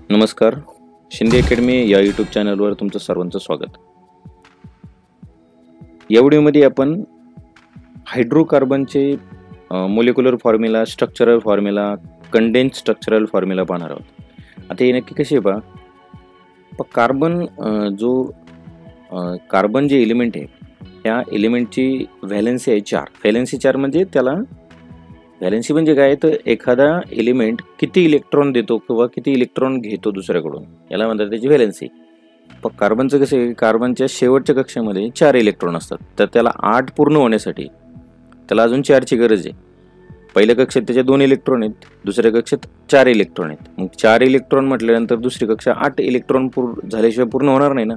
नमस्कार. शिंदे अकॅडमी या यूट्यूब चॅनलवर तुमचं सर्वांचं स्वागत. या व्हिडिओमध्ये आपण हायड्रोकार्बनचे molecular formula, structural formula, condense structural formula पाहणार आहोत. आता हे नक्की कसे पहा. कार्बन जे एलिमेंट आहे त्या एलिमेंटची व्हॅलेन्सी आहे 4. व्हॅलेन्सी 4 म्हणजे त्याला व्हॅलेन्सी म्हणजे काय, तर एखादा एलिमेंट किती इलेक्ट्रॉन देतो किंवा किती इलेक्ट्रॉन घेतो दुसऱ्याकडून, याला म्हणतात त्याची व्हॅलेन्सी. पण कार्बनचं कसं आहे, कार्बनच्या शेवटच्या कक्षामध्ये 4 इलेक्ट्रॉन असतात, तर त्याला 8 पूर्ण होण्यासाठी त्याला अजून 4ची गरज आहे. पहिल्या कक्षेत त्याचे 2 इलेक्ट्रॉन आहेत, दुसऱ्या कक्षेत 4 इलेक्ट्रॉन आहेत. मग 4 इलेक्ट्रॉन म्हटल्यानंतर दुसरी कक्षा 8 इलेक्ट्रॉन झाल्याशिवाय पूर्ण होणार नाही ना.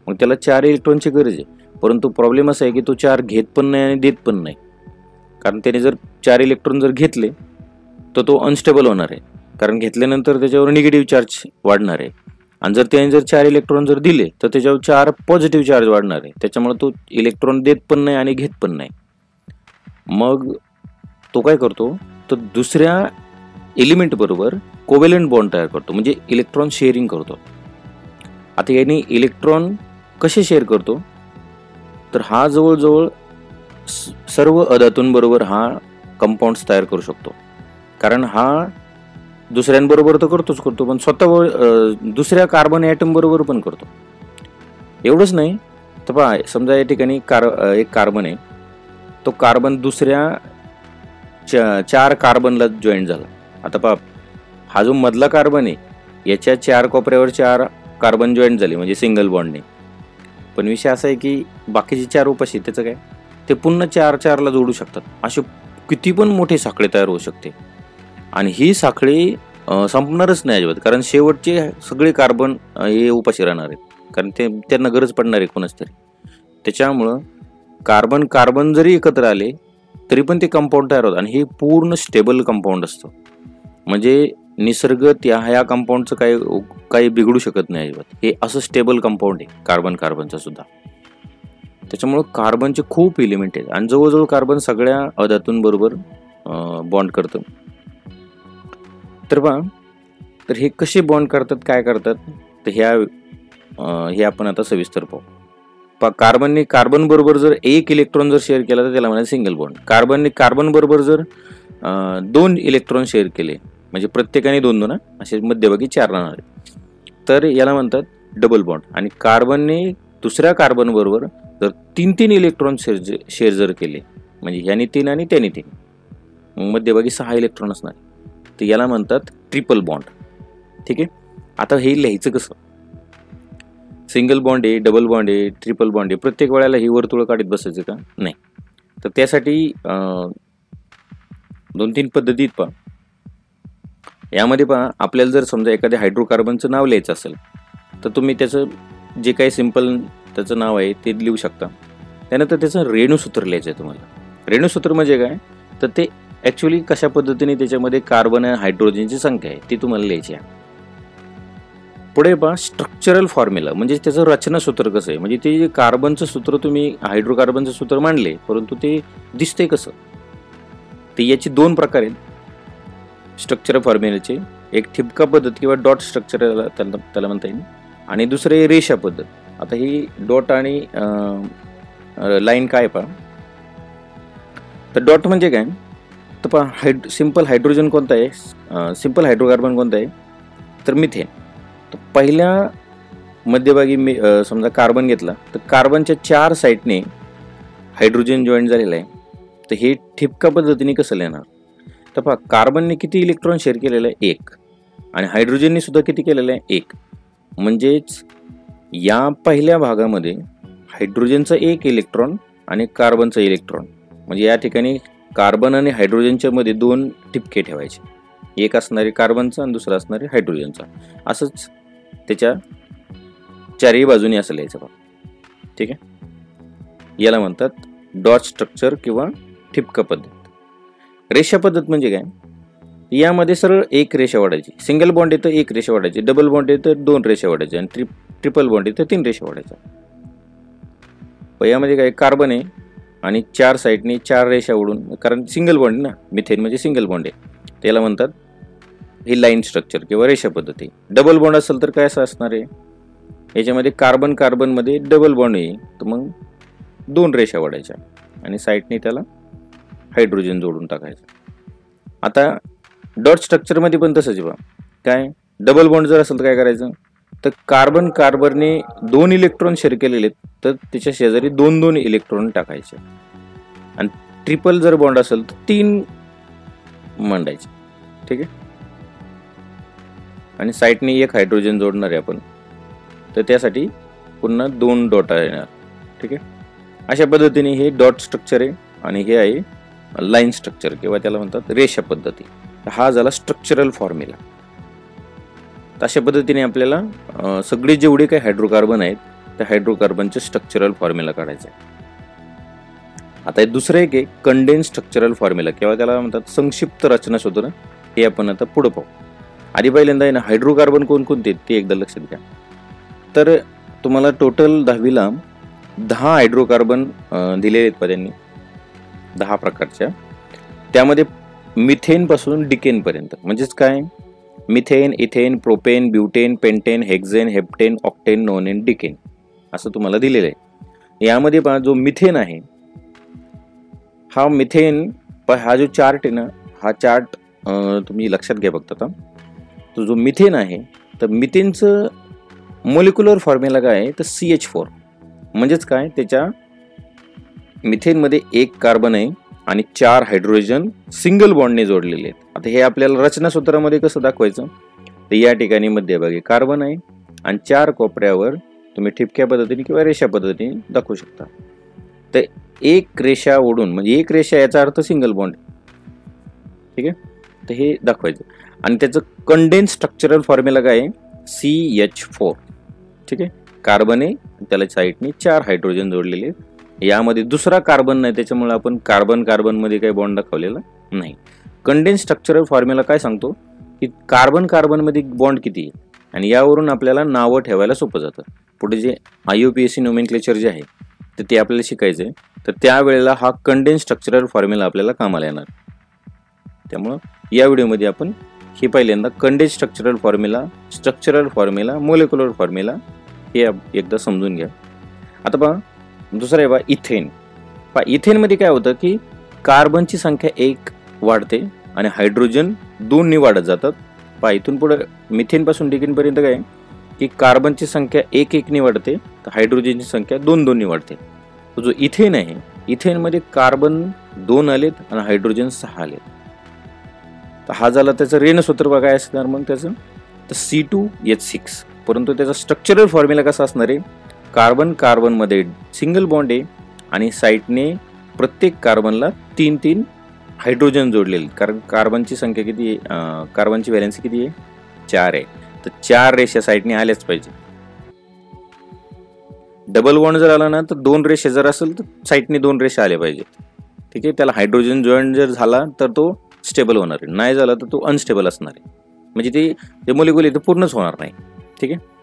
मग त्याला 4 इलेक्ट्रॉनची गरज आहे. परंतु प्रॉब्लेम असा आहे की तो 4 घेत पण नाही आणि देत पण नाही. कारण त्याने जर 4 इलेक्ट्रॉन जर घेतले तर तो अनस्टेबल होणार आहे, कारण घेतल्यानंतर त्याच्यावर निगेटिव्ह चार्ज वाढणार आहे. आणि जर त्याने जर 4 इलेक्ट्रॉन जर दिले तर त्याच्यावर 4 पॉझिटिव्ह चार्ज वाढणार आहे. त्याच्यामुळे तो इलेक्ट्रॉन देत पण नाही आणि घेत पण नाही. मग तो काय करतो, तर दुसऱ्या एलिमेंट बरोबर कोव्हॅलंट बॉन्ड तयार करतो, म्हणजे इलेक्ट्रॉन शेअरिंग करतो. आता याने इलेक्ट्रॉन कसे शेअर करतो, तर हा जवळजवळ सर्व अधातूंबरोबर हा कंपाऊंड्स तयार करू शकतो. कारण हा दुसऱ्यांबरोबर तर करतो, पण स्वतः दुसऱ्या कार्बन ॲटम बरोबर पण करतो. एवढंच नाही तर पहा, समजा या ठिकाणी एक कार्बन आहे, तो कार्बन दुसऱ्या 4 कार्बनला जॉईंट झाला. आता पहा, हा जो मधला कार्बन आहे याच्या 4 कोपऱ्यावर 4 कार्बन जॉईंट झाले, म्हणजे सिंगल बॉन्डने. पण विषय असा आहे की बाकीचे 4 उपाशी, त्याचं काय, ते पुन्हा 4 ला जोडू शकतात. असे किती पण मोठे साखळे तयार होऊ शकते. आणि ही साखळी संपणारच नाही अजिबात, कारण शेवटचे सगळे कार्बन हे उपाशी राहणार आहेत, कारण त्यांना गरज पडणार आहे कोणाच तरी. त्याच्यामुळं कार्बन जरी एकत्र आले तरी पण ते कंपाऊंड तयार होतं. आणि हे पूर्ण स्टेबल कंपाऊंड असतं, म्हणजे निसर्ग ह्या कंपाऊंडचं काही बिघडू शकत नाही अजिबात. हे असं स्टेबल कंपाऊंड आहे कार्बनचं सुद्धा. त्याच्यामुळं कार्बनचे खूप एलिमेंट आहेत आणि जवळजवळ कार्बन सगळ्या अधातूंबरोबर बॉन्ड करतं. तर पहा, तर हे कसे बॉन्ड करतात, काय करतात, तर हे आपण आता सविस्तर पाहू. कार्बनने कार्बन बरोबर जर 1 इलेक्ट्रॉन जर शेअर केला तर त्याला म्हणायचं सिंगल बॉन्ड. कार्बनने कार्बन बरोबर जर 2 इलेक्ट्रॉन शेअर केले, म्हणजे प्रत्येकाने 2 ना, असे मध्यभागी 4 राहणार आहेत, तर याला म्हणतात डबल बॉन्ड. आणि कार्बनने दुसऱ्या कार्बन बरोबर जर 3 इलेक्ट्रॉन शेअर जर केले, म्हणजे ह्याने 3 आणि त्याने 3, मध्यभागी 6 इलेक्ट्रॉन असणार, तर याला म्हणतात ट्रिपल बॉन्ड. ठीक आहे. आता हे लिहायचं कसं, सिंगल बॉन्ड आहे, डबल बॉन्ड आहे, ट्रिपल बॉन्ड आहे, प्रत्येक वेळेला ही वर्तुळ काढत बसायचं का, नाही. तर त्यासाठी 2-3 पद्धतीत पहा. यामध्ये पहा, आपल्याला जर समजा एखाद्या हायड्रोकार्बनचं नाव लिहायचं असेल तर तुम्ही त्याचं जे काही सिंपल त्याचं नाव आहे ते लिहू शकता. त्यानंतर त्याचं रेणुसूत्र लिहायचं आहे तुम्हाला. रेणुसूत्र म्हणजे काय, तर ते ॲक्च्युली कशा पद्धतीने त्याच्यामध्ये कार्बन आणि हायड्रोजनची संख्या आहे ती तुम्हाला लिहायची आहे. पुढे पहा, स्ट्रक्चरल फॉर्म्युला म्हणजे त्याचं रचनासूत्र कसं आहे, म्हणजे ते कार्बनचं सूत्र तुम्ही हायड्रोकार्बनचं सूत्र मांडले, परंतु ते दिसतंय कसं, ते याचे 2 प्रकार आहेत स्ट्रक्चरल फॉर्म्युल्याचे. एक ठिपका पद्धत किंवा डॉट स्ट्रक्चर त्याला म्हणता येईल, आणि दुसरे रेषा पद्धत. आता ही डॉट आणि लाईन काय पहा, तर डॉट म्हणजे काय, तर पहा, सिंपल हायड्रोजन कोणता आहे, सिंपल हायड्रोकार्बन कोणता आहे, तर मिथेन. तर पहिल्या मध्यभागी समजा कार्बन घेतला, तर कार्बनच्या 4 साईडने हायड्रोजन जॉईंट झालेला आहे. तर हे ठिपका पद्धतीने कसं लिहिणार, तर पहा, कार्बनने किती इलेक्ट्रॉन शेअर केलेलं आहे, 1, आणि हायड्रोजनने सुद्धा किती केलेलं आहे, 1. म्हणजेच या पहिल्या भागामध्ये हायड्रोजनचा 1 इलेक्ट्रॉन आणि कार्बनचा इलेक्ट्रॉन, म्हणजे या ठिकाणी कार्बन आणि हायड्रोजनच्या मध्ये 2 ठिपके ठेवायचे, एक असणारे कार्बनचा आणि दुसरा असणारे हायड्रोजनचा. असंच त्याच्या 4ही बाजूने असं लिहायचं बघा. ठीक आहे. याला म्हणतात डॉट स्ट्रक्चर किंवा ठिपका पद्धत. रेषा पद्धत म्हणजे काय, यामध्ये सरळ 1 रेषा वाढायची. सिंगल बॉन्ड येतं 1 रेषा वाढायची, डबल बॉन्ड येतं 2 रेषा वाढायच्या, आणि ट्रिपल बॉन्ड येतं 3 रेषा वाढायच्या. यामध्ये काय, कार्बन आहे आणि 4 साईडने 4 रेषा ओढून, कारण सिंगल बॉन्ड ना, मिथेन म्हणजे सिंगल बॉन्ड आहे, त्याला म्हणतात ही लाईन स्ट्रक्चर किंवा रेषा पद्धती. डबल बॉन्ड असेल तर काय असं असणार आहे, याच्यामध्ये कार्बन कार्बन मध्ये डबल बॉन्ड आहे, तर मग 2 रेषा वाढायच्या आणि साईडने त्याला हायड्रोजन जोडून टाकायचं. आता डॉट स्ट्रक्चर मध्ये पण तसंच बघा, काय डबल बॉन्ड जर असेल तर काय करायचं, तर कार्बन कार्बनने 2 इलेक्ट्रॉन शेअर केलेले तर त्याच्या शेजारी 2-2 इलेक्ट्रॉन टाकायचे. आणि ट्रिपल जर बॉन्ड असेल तर 3 मांडायचे. ठीक आहे. आणि साईडने 1 हायड्रोजन जोडणार आहे आपण, तर त्यासाठी पुन्हा 2 डॉट येणार. ठीक आहे. अशा पद्धतीने हे डॉट स्ट्रक्चर आहे आणि हे आहे लाईन स्ट्रक्चर किंवा त्याला म्हणतात रेषा पद्धती. हा झाला स्ट्रक्चरल फॉर्म्युला. अशा पद्धतीने आपल्याला सगळे जेवढे काही हायड्रोकार्बन आहेत त्या हायड्रोकार्बनचे स्ट्रक्चरल फॉर्म्युला काढायचा आहे. आता दुसरं एक आहे कंडेन्स स्ट्रक्चरल फॉर्म्युला किंवा त्याला म्हणतात संक्षिप्त रचना सूत्र. हे आपण आता पुढे पाहू. आधी पहिल्यांदा आहे ना हायड्रोकार्बन कोणकोणते ते एकदा लक्षात घ्या. तर तुम्हाला टोटल 10वीला 10 हायड्रोकार्बन दिलेले आहेत त्यांनी, 10 प्रकारच्या. त्यामध्ये मिथेन पासून डिकेन पर्यंत, म्हणजेच काय methane, ethane, propane, butane, pentane, hexane, heptane, octane, nonane, decane असं तुम्हाला दिलेलं आहे. यामध्ये पहा जो मिथेन आहे, हा मिथेन हा जो चार्ट आहे ना, हा चार्ट तुम्ही लक्षात घ्या फक्त. आता तो जो मिथेन आहे तर मिथेनचं मोलिक्युलर फॉर्म्युला काय आहे तर CH4. म्हणजेच काय त्याच्या मिथेनमध्ये 1 कार्बन आहे आणि 4 हायड्रोजन सिंगल बॉन्डने जोडलेले आहेत. आता हे आपल्याला रचना सूत्रामध्ये कसं दाखवायचं, तर या ठिकाणी मध्यभागी कार्बन आहे आणि 4 कोपऱ्यावर तुम्ही ठिपक्या पद्धतीने किंवा रेषा पद्धतीने दाखवू शकता. तर 1 रेषा ओढून, म्हणजे 1 रेषा याचा अर्थ सिंगल बॉन्ड. ठीक आहे. तर हे दाखवायचं आणि त्याचं कंडेन्स स्ट्रक्चरल फॉर्म्युला काय आहे CH4. ठीक आहे. कार्बन आहे, त्याला साईडने 4 हायड्रोजन जोडलेले आहेत. यामध्ये दुसरा कार्बन नाही, त्याच्यामुळे आपण कार्बन कार्बन मध्ये काही बॉन्ड दाखवलेला नाही. कंडेन्स स्ट्रक्चरल फॉर्म्युला काय सांगतो की कार्बन कार्बन मध्ये बॉन्ड किती आहे आणि यावरून आपल्याला नावं ठेवायला सोपं जातं. पुढे जे IUPAC नोमेनक्लेचर जे आहे तर ते आपल्याला शिकायचं आहे. तर त्यावेळेला हा कंडेन्स स्ट्रक्चरल फॉर्म्युला आपल्याला कामाला येणार. त्यामुळं या व्हिडिओमध्ये आपण हे पहिल्यांदा condense structural formula, molecular formula हे एकदा समजून घ्या. आता पहा दुसरं आहे बा इथेन. इथेनमध्ये काय होतं की कार्बनची संख्या 1 वाढते आणि हायड्रोजन 2 वाढत जातात. इथून पुढे मिथेन पासून डिकेन पर्यंत काय की कार्बनची संख्या 1-1 वाढते तर हायड्रोजनची संख्या 2-2 वाढते. तो जो इथेन आहे, इथेनमध्ये कार्बन 2 आलेत आणि हायड्रोजन 6 आलेत. तर हा झाला त्याचं ऋणसूत्र काय असणार मग त्याचं, तर C2H6. परंतु त्याचा स्ट्रक्चरल फॉर्म्युला कसा असणार आहे, कार्बन कार्बन मध्ये सिंगल बॉन्ड आहे आणि साईडने प्रत्येक कार्बनला 3-3 हायड्रोजन जोडलेले. कारण कार्बनची संख्या किती आहे, कार्बनची व्हॅलेन्सी किती आहे 4 आहे. तर 4 रेषा साईडने आल्याच पाहिजे. डबल बॉन्ड जर आला ना तर 2 रेषा जर असेल तर साईडने 2 रेषा आल्या पाहिजेत. ठीक आहे. त्याला हायड्रोजन जॉईंट जर झाला तर तो स्टेबल होणार आहे, नाही झाला तर तो अनस्टेबल असणार आहे. म्हणजे ते मोलिक्युल इथे पूर्णच होणार नाही. ठीक आहे.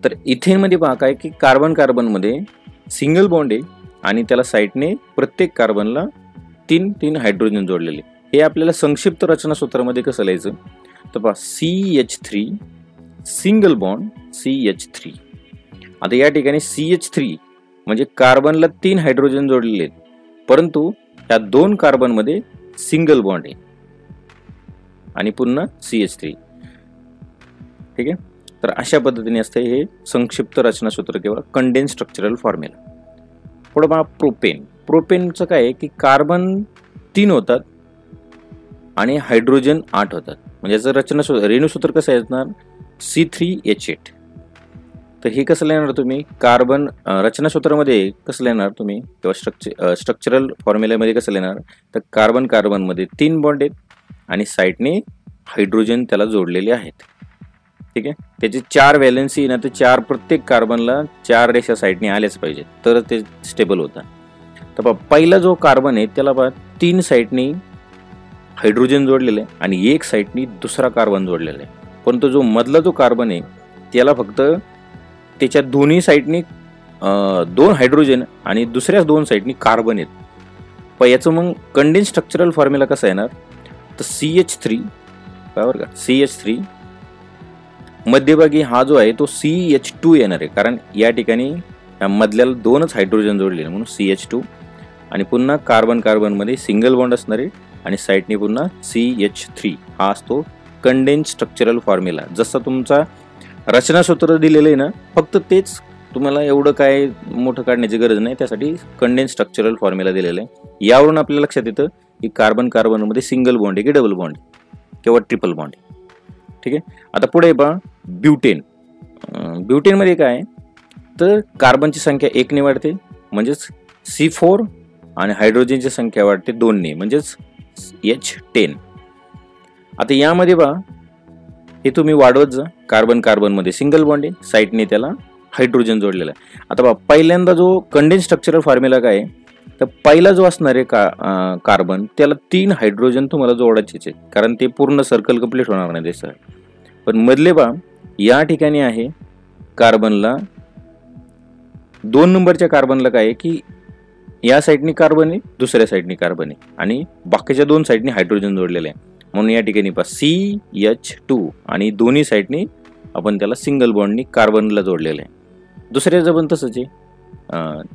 तर इथेनमध्ये पहा काय की कार्बन कार्बनमध्ये सिंगल बॉन्ड आहे आणि त्याला साईडने प्रत्येक कार्बनला 3-3 हायड्रोजन जोडलेले. हे आपल्याला संक्षिप्त रचना सूत्रामध्ये कसं लिहायचं, तर पहा CH3 सिंगल बॉन्ड CH3. आता या ठिकाणी CH3 म्हणजे कार्बनला 3 हायड्रोजन जोडलेले आहेत, परंतु या 2 कार्बनमध्ये सिंगल बॉन्ड आहे आणि पुन्हा CH3. ठीक आहे. तर अशा पद्धतीने असते हे संक्षिप्त रचना सूत्र किंवा कंडेन्स स्ट्रक्चरल फॉर्म्युला. पुढे पहा प्रोपेन. प्रोपेनचं काय आहे की कार्बन 3 होतात आणि हायड्रोजन 8 होतात. म्हणजे याचं रचना रेणूसूत्र कसं येणार C3H8. तर हे कसं लिहिणार तुम्ही, कार्बन रचना सूत्रामध्ये कसं लिहिणार तुम्ही किंवा स्ट्रक्चरल फॉर्म्युल्यामध्ये कसं लिहिणार, तर कार्बन कार्बनमध्ये 3 बॉन्ड आहेत आणि साईडने हायड्रोजन त्याला जोडलेले आहेत. ठीक आहे. त्याची 4 व्हॅलेन्सी ना, तर 4 प्रत्येक कार्बनला 4 रेषा साईडने आल्याच पाहिजे तर ते स्टेबल होतं. तर पहिला जो कार्बन आहे त्याला 3 साईडने हायड्रोजन जोडलेलं आहे आणि 1 साईडने दुसरा कार्बन जोडलेला आहे. परंतु जो मधला जो कार्बन आहे त्याला फक्त त्याच्या दोन्ही साईडने 2 हायड्रोजन आणि दुसऱ्या 2 साईडने कार्बन आहेत. पण याचं मग कंडेन्स स्ट्रक्चरल फॉर्म्युला कसा येणार, तर CH3 बरोबर का, CH3. मध्यभागी हा जो आहे तो CH2 येणार आहे, कारण या ठिकाणी मधल्याला दोनच हायड्रोजन जोडलेले म्हणून CH2. आणि पुन्हा कार्बन कार्बन मध्ये सिंगल बॉन्ड असणार आहे आणि साईडने पुन्हा CH3. हा असतो कंडेन्स स्ट्रक्चरल फॉर्म्युला. जसं तुमचा रचनासूत्र दिलेलं आहे ना, फक्त तेच, तुम्हाला एवढं काय मोठं काढण्याची गरज नाही. त्यासाठी कंडेन्स स्ट्रक्चरल फॉर्म्युला दिलेला आहे. यावरून आपल्याला लक्षात येतं की कार्बन कार्बन मध्ये सिंगल बॉन्ड आहे की डबल बॉन्ड किंवा ट्रिपल बॉन्ड आहे. ठीक आहे. आता पुढे पहा ब्युटेन. ब्युटेनमध्ये काय आहे तर कार्बनची संख्या 1 ने वाढते म्हणजेच C4 आणि हायड्रोजनची संख्या वाढते 2 ने म्हणजेच H10. आता यामध्ये पहा हे तुम्ही वाढवत जा. कार्बन कार्बन मध्ये सिंगल बॉन्ड आहे, साईडने त्याला हायड्रोजन जोडलेला आहे. आता पहा पहिल्यांदा जो कंडेन्स स्ट्रक्चरल फॉर्म्युला काय आहे तर पहिला जो असणार आहे कार्बन त्याला 3 हायड्रोजन तुम्हाला जोडायचे, कारण ते पूर्ण सर्कल कंप्लीट होणार नाही सर. पण मधले पहा या ठिकाणी आहे कार्बनला 2 नंबरच्या कार्बनला काय आहे की या साईडनी कार्बन आहे, दुसऱ्या साईडनी कार्बन आहे आणि बाकीच्या 2 साईडनी हायड्रोजन जोडलेले आहे. म्हणून या ठिकाणी पहा CH2 आणि दोन्ही साईडनी आपण त्याला सिंगल बॉन्डनी कार्बनला जोडलेलं आहे. दुसऱ्याचं पण तसंच आहे,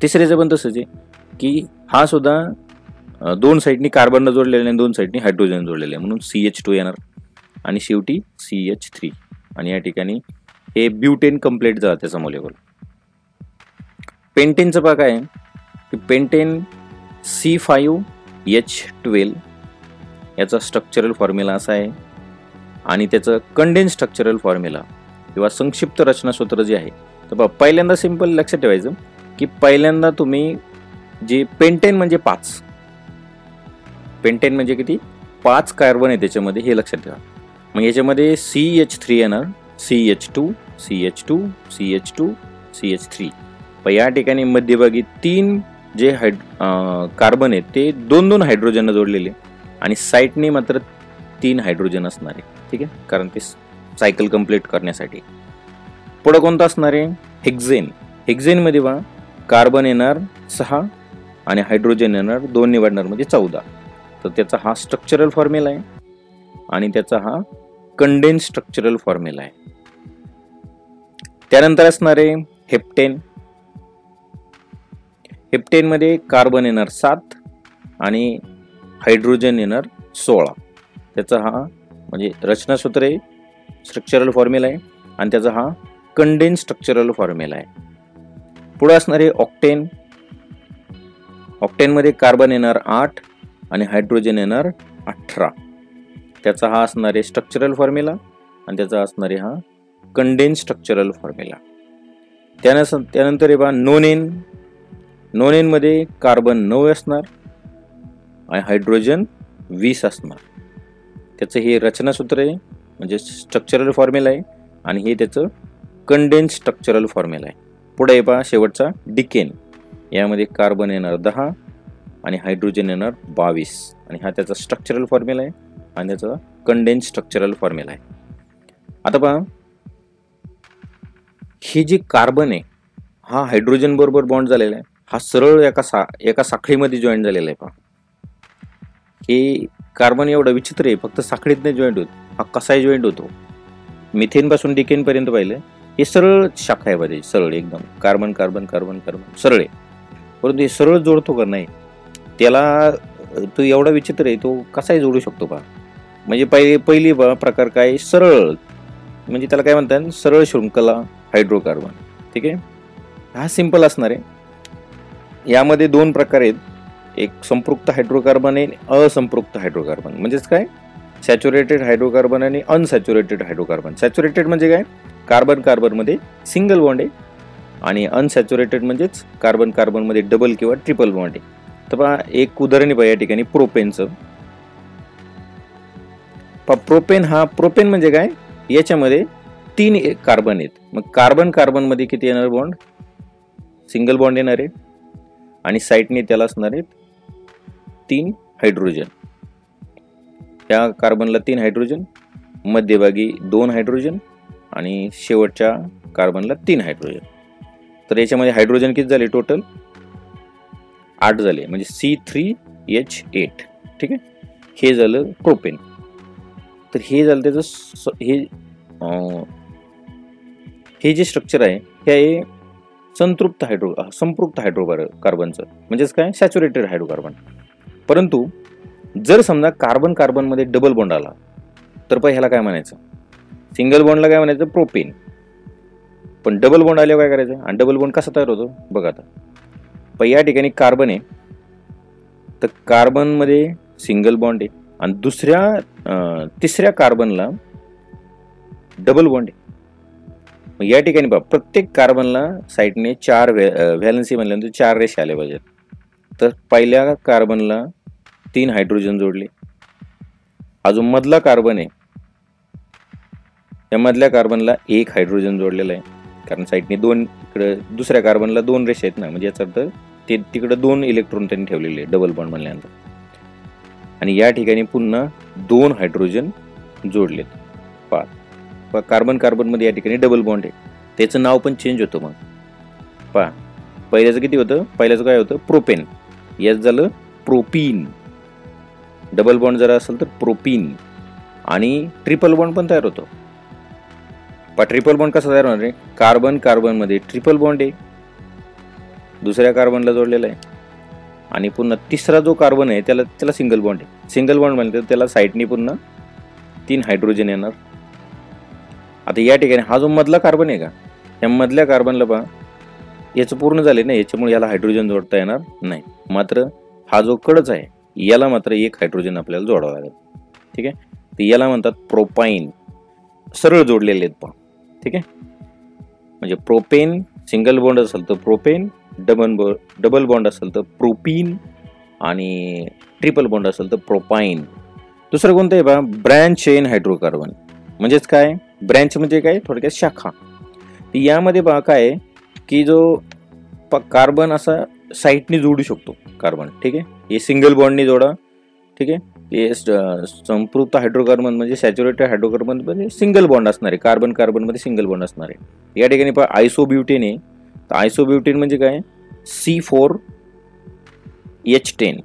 तिसऱ्याचं पण तसंच आहे की हा सुद्धा 2 साईडनी कार्बनला जोडलेला आहे, 2 साईडनी हायड्रोजन जोडलेले आहे म्हणून CH2 येणार आणि शेवटी CH3. आणि या ठिकाणी हे ब्युटेन कंप्लीट झालं त्याचा मॉलिक्युल. पेंटेनचं पहा काय आहे की पेंटेन C5H12 याचा स्ट्रक्चरल फॉर्म्युला असा आहे आणि त्याचं कंडेन्स स्ट्रक्चरल फॉर्म्युला किंवा संक्षिप्त रचनासूत्र जे आहे तर बघा पहिल्यांदा सिंपल लक्षात ठेवायचं की पहिल्यांदा तुम्ही जे पेंटेन म्हणजे 5, पेंटेन म्हणजे किती 5 कार्बन आहे त्याच्यामध्ये हे लक्षात ठेवा. मग याच्यामध्ये CH3 येणार, CH2 CH2 CH2 CH3. पण या ठिकाणी मध्यभागी 3 जे कार्बन आहेत ते 2-2 हायड्रोजन जोडलेले आणि साईडने मात्र 3 हायड्रोजन असणार आहे. ठीक आहे, कारण ते सायकल कंप्लीट करण्यासाठी. पुढे कोणतं असणार आहे हेक्झेन. हेक्झेन मध्ये पहा कार्बन येणार 6 आणि हायड्रोजन येणार 2 ने वाढणार म्हणजे 14. तर त्याचा हा स्ट्रक्चरल फॉर्म्युला आहे आणि त्याचा हा कंडेन्स स्ट्रक्चरल फॉर्म्युला आहे. त्यानंतर असणार आहे हेप्टेन. हेप्टेन मध्ये कार्बन येणार 7 आणि हायड्रोजन येणार 16. त्याचा हा म्हणजे रचनासूत्र आहे, स्ट्रक्चरल फॉर्म्युला आहे आणि त्याचा हा कंडेन्स स्ट्रक्चरल फॉर्म्युला आहे. पुढे असणार आहे ऑक्टेन. ऑक्टेन मध्ये कार्बन येणार 8 आणि हायड्रोजन येणार 18. त्याचा हा असणार आहे स्ट्रक्चरल फॉर्म्युला आणि त्याचा असणार आहे हा कंडेन्स स्ट्रक्चरल फॉर्म्युला. त्यानंतर आहे पहा नोनेन. नोनेन मध्ये कार्बन 9 असणार आणि हायड्रोजन 20 असणार. त्याचं हे रचनासूत्र आहे म्हणजे स्ट्रक्चरल फॉर्म्युला आहे आणि हे त्याचं कंडेन्स स्ट्रक्चरल फॉर्म्युला आहे. पुढे पहा शेवटचा डिकेन. यामध्ये कार्बन येणार 10 आणि हायड्रोजन येणार 22 आणि हा त्याचा स्ट्रक्चरल फॉर्म्युला आहे आणि त्याचा कंडेन्स स्ट्रक्चरल फॉर्म्युला आहे. आता पहा हे जे कार्बन आहे हा हायड्रोजन बरोबर बॉन्ड झालेला आहे, हा सरळ एका साखळीमध्ये जॉईन झालेला आहे. पहा हे कार्बन एवढं विचित्र आहे, फक्त साखळीत नाही जॉईंट होत. हा कसाही जॉईंट होतो. मिथेन पासून डिकेन पर्यंत पाहिलं हे सरळ शाखा आहे मध्ये, सरळ एकदम कार्बन कार्बन कार्बन कार्बन सरळ आहे. परंतु हे सरळ जोडतो का नाही, त्याला तो एवढा विचित्र आहे, तो कसाही जोडू शकतो. पहा म्हणजे पहिली प्रकार काय सरळ, म्हणजे त्याला काय म्हणतात सरळ शृंखला हायड्रोकार्बन. ठीक आहे, हा सिंपल असणार आहे. यामध्ये 2 प्रकार आहेत, एक संपृक्त हायड्रोकार्बन आहे, असंपृक्त हायड्रोकार्बन. म्हणजेच काय सॅच्युरेटेड हायड्रोकार्बन आणि अनसॅच्युरेटेड हायड्रोकार्बन. सॅच्युरेटेड म्हणजे काय कार्बन कार्बन मध्ये सिंगल बॉन्ड आहे आणि अनसॅच्युरेटेड म्हणजेच कार्बन कार्बन मध्ये डबल किंवा ट्रिपल बॉन्ड आहे. तर पहा एक उदाहरण आहे या ठिकाणी प्रोपेनचं. प्रोपेन म्हणजे काय याच्यामध्ये 3 कार्बन आहेत. मग कार्बन कार्बन मध्ये किती येणार बॉन्ड, सिंगल बॉन्ड येणार आहे आणि साईडने त्याला असणार आहेत 3 हायड्रोजन. त्या कार्बनला 3 हायड्रोजन, मध्यभागी 2 हायड्रोजन आणि शेवटच्या कार्बनला 3 हायड्रोजन. तर याच्यामध्ये हायड्रोजन किती झाले टोटल 8 झाले म्हणजे C3H8. ठीक आहे, हे झालं प्रोपेन. तर हे झालं त्याचं हे जे स्ट्रक्चर आहे हे आहे संपृक्त हायड्रोकार्बनचं, म्हणजेच काय सॅच्युरेटेड हायड्रोकार्बन. परंतु जर समजा कार्बन कार्बनमध्ये डबल बॉन्ड आला तर ह्याला काय म्हणायचं, सिंगल बॉन्डला काय म्हणायचं प्रोपेन. पण डबल बॉन्ड आल्यावर काय करायचं, आणि डबल बॉन्ड कसा तयार होतो बघा. आता या ठिकाणी कार्बन आहे, तर कार्बनमध्ये सिंगल बॉन्ड आहे आणि तिसऱ्या कार्बनला डबल बॉन्ड आहे. या ठिकाणी पहा प्रत्येक कार्बनला साईडने 4 व्हॅलेन्सी म्हणल्यानंतर 4 रेषा आल्या पाहिजेत. तर पहिल्या कार्बनला 3 हायड्रोजन जोडले, अजून मधला कार्बन आहे या मधल्या कार्बनला 1 हायड्रोजन जोडलेला आहे, कारण साईडने 2 इकडे दुसऱ्या कार्बनला 2 रेषा आहेत ना, म्हणजे याचा अर्थ ते तिकडे 2 इलेक्ट्रॉन त्यांनी ठेवलेले आहे डबल बॉन्ड म्हणल्यानंतर. आणि या ठिकाणी पुन्हा 2 हायड्रोजन जोडलेत. पहा कार्बन कार्बनमध्ये या ठिकाणी डबल बॉन्ड आहे, त्याचं नाव पण चेंज होतं. मग पहा पहिल्याचं किती होतं, पहिल्याचं काय होतं प्रोपेन, याच झालं प्रोपीन. डबल बॉन्ड जर असेल तर प्रोपीन. आणि ट्रिपल बॉन्ड पण तयार होतो. पहा ट्रिपल बॉन्ड कसा तयार होणार आहे, कार्बन कार्बनमध्ये ट्रिपल बॉन्ड आहे, दुसऱ्या कार्बनला जोडलेला आहे, आणि पुन्हा तिसरा जो कार्बन आहे त्याला सिंगल बॉन्ड आहे. सिंगल बॉन्ड म्हणजे त्याला साईडनी पुन्हा 3 हायड्रोजन येणार. आता या ठिकाणी हा जो मधला कार्बन आहे का, या मधल्या कार्बनला पहा याचं पूर्ण झाले ना, याच्यामुळे याला हायड्रोजन जोडता येणार नाही. मात्र हा जो कडच आहे याला मात्र 1 हायड्रोजन आपल्याला जोडावं लागेल. ठीक आहे, तर याला म्हणतात प्रोपाईन. सरळ जोडलेले आहेत पहा. ठीक आहे, म्हणजे प्रोपेन सिंगल बॉन्ड असेल तर प्रोपेन, डबल बॉन्ड असेल तर प्रोपीन, आणि ट्रिपल बॉन्ड असेल तर प्रोपाईन. दुसरं कोणतं आहे पहा, ब्रँच चेन हायड्रोकार्बन. म्हणजेच काय, ब्रँच म्हणजे काय थोडक्यात शाखा. यामध्ये पहा काय की जो कार्बन असा साईडने जोडू शकतो कार्बन. ठीक आहे, हे सिंगल बॉन्डने जोडा. ठीक आहे, हे संपृक्त हायड्रोकार्बन म्हणजे सॅच्युरेटेड हायड्रोकार्बन मध्ये सिंगल बॉन्ड असणार आहे, कार्बन कार्बन मध्ये सिंगल बॉन्ड असणार आहे. या ठिकाणी पहा आयसोब्युटेन आहे, तर आयसोब्युटेन म्हणजे काय C4H10.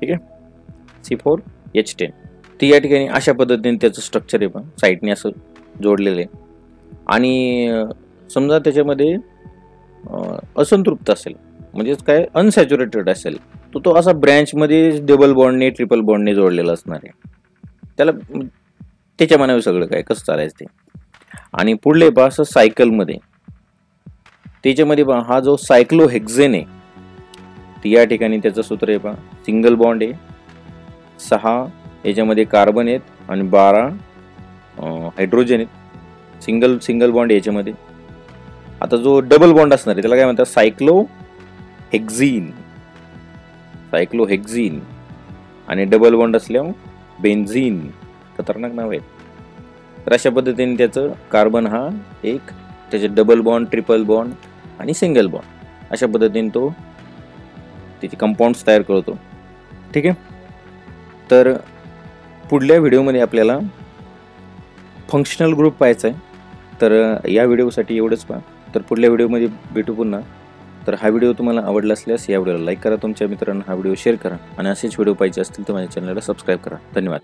ठीक आहे, C4H10. ती या ठिकाणी अशा पद्धतीने त्याचं स्ट्रक्चर आहे पहा, साईडने असं जोडलेलं आहे. आणि समजा त्याच्यामध्ये असंतृप्त असेल म्हणजेच काय अनसॅच्युरेटेड असेल तर तो असा ब्रँचमध्ये डबल बॉन्डने ट्रिपल बॉन्डने जोडलेला असणार आहे. त्याला त्याच्या मनावर सगळं काय कसं चालायचं ते. आणि पुढले पहा असं सायकलमध्ये, त्याच्यामध्ये पहा हा जो सायक्लोहेक्झेन आहे, तर या ठिकाणी त्याचं सूत्र आहे पहा सिंगल बॉन्ड आहे, 6 याच्यामध्ये कार्बन आहेत आणि 12 हायड्रोजन आहेत. सिंगल बॉन्ड याच्यामध्ये. आता जो डबल बॉन्ड असणार आहे त्याला काय म्हणतात सायक्लोहेक्झीन. आणि डबल बॉन्ड असल्यावर बेन्झीन. खतरनाक नाव आहे. तर अशा पद्धतीने त्याचं कार्बन हा एक, त्याचे डबल बॉन्ड, ट्रिपल बॉन्ड आणि सिंगल बॉन्ड अशा पद्धतीने तो त्याचे कंपाऊंड्स तयार करतो. ठीक आहे, तर पुढल्या व्हिडिओमध्ये आपल्याला फंक्शनल ग्रुप पाहायचा आहे. तर या व्हिडिओसाठी एवढंच पहा. तर पुढल्या व्हिडिओमध्ये भेटू पुन्हा. तर हा व्हिडिओ तुम्हाला आवडला असल्यास या व्हिडिओला लाईक करा, तुमच्या मित्रांना हा व्हिडिओ शेअर करा, आणि असेच व्हिडिओ पाहिजे असतील तर माझ्या चॅनलला सबस्क्राईब करा. धन्यवाद.